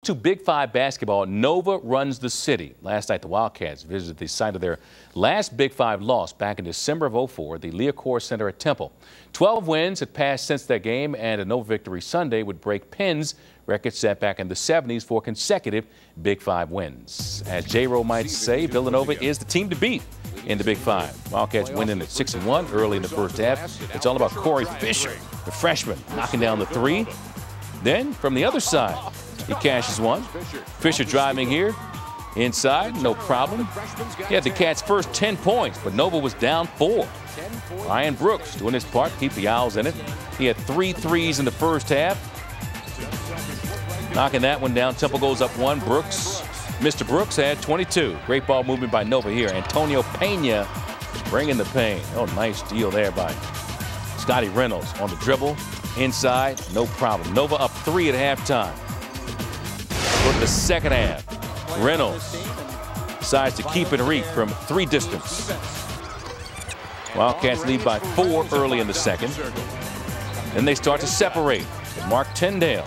To Big Five basketball, Nova runs the city. Last night, the Wildcats visited the site of their last Big Five loss back in December of '04, the Liacouras Center at Temple. 12 wins had passed since that game, and a Nova victory Sunday would break Penn's record set back in the '70s for consecutive Big Five wins. As J-Ro might say, Villanova is the team to beat in the Big Five. Wildcats winning at 6-1 early in the first half. It's all about Corey Fisher, the freshman, knocking down the three. Then, from the other side, he cashes one. Fisher driving here, inside, no problem. He had the Cats' first 10 points, but Nova was down 4. Ryan Brooks doing his part, keep the Owls in it. He had 3 threes in the first half. Knocking that one down, Temple goes up 1. Brooks, Mr. Brooks had 22. Great ball movement by Nova here. Antonio Pena bringing the pain. Oh, nice deal there by Scotty Reynolds on the dribble. Inside, no problem. Nova up 3 at halftime. Look at the second half. Reynolds decides to keep it reach from 3 distance. Wildcats lead by 4 early in the second. Then they start to separate. Mark Tyndale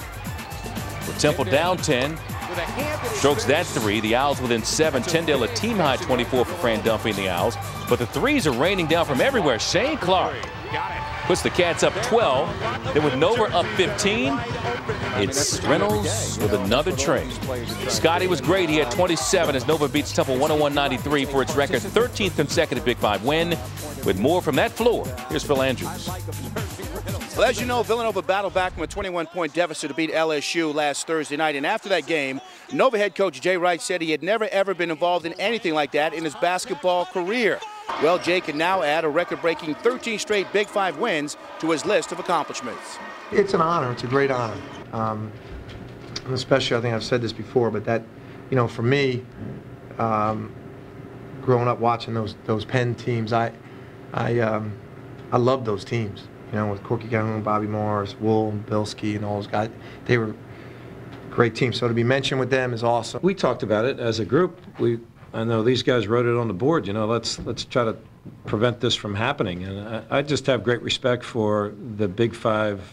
with Temple down 10. Strokes that 3. The Owls within 7. Tyndale a team high 24 for Fran Dunphy and the Owls. But the threes are raining down from everywhere. Shane Clark puts the Cats up 12. Then with Nova up 15, it's Reynolds with another trade. Scotty was great. He had 27 as Nova beats Temple 101-93 for its record 13th consecutive Big Five win. With more from that floor, here's Phil Andrews. Well, as you know, Villanova battled back from a 21-point deficit to beat LSU last Thursday night. And after that game, Nova head coach Jay Wright said he had never, ever been involved in anything like that in his basketball career. Well, Jay can now add a record-breaking 13 straight Big Five wins to his list of accomplishments. It's an honor. It's a great honor. And especially, I think I've said this before, but that, you know, for me, growing up watching those Penn teams, I love those teams. You know, with Corky Calhoun, Bobby Morris, Wool, Bilski, and all those guys, they were great teams. So to be mentioned with them is awesome. We talked about it as a group. I know these guys wrote it on the board. You know, let's try to prevent this from happening. And I just have great respect for the Big Five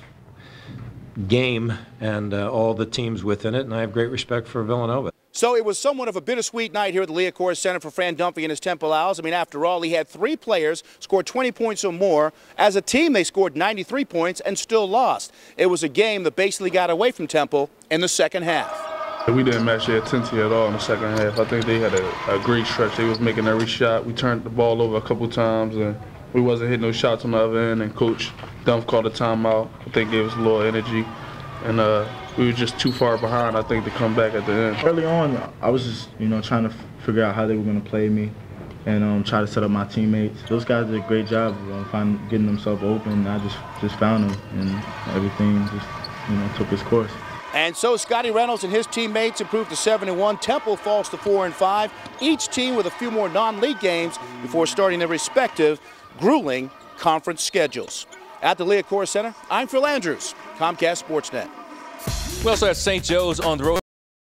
game and all the teams within it, and I have great respect for Villanova. So it was somewhat of a bittersweet night here at the Liacouras Center for Fran Dunphy and his Temple Owls. I mean, after all, he had 3 players score 20 points or more. As a team, they scored 93 points and still lost. It was a game that basically got away from Temple in the second half. We didn't match their intensity at all in the second half. I think they had a great stretch. They was making every shot. We turned the ball over a couple times, and we wasn't hitting no shots on the other end. And Coach Dunphy called a timeout. I think gave us a little energy, and we were just too far behind, I think, to come back at the end. Early on, I was just, you know, trying to figure out how they were going to play me and try to set up my teammates. Those guys did a great job of getting themselves open. I just found them, and everything just, you know, took its course. And so Scotty Reynolds and his teammates improved to 7-1. Temple falls to 4-5. Each team with a few more non-league games before starting their respective grueling conference schedules. At the Liacouras Center, I'm Phil Andrews, Comcast Sportsnet. We also have St. Joe's on the road.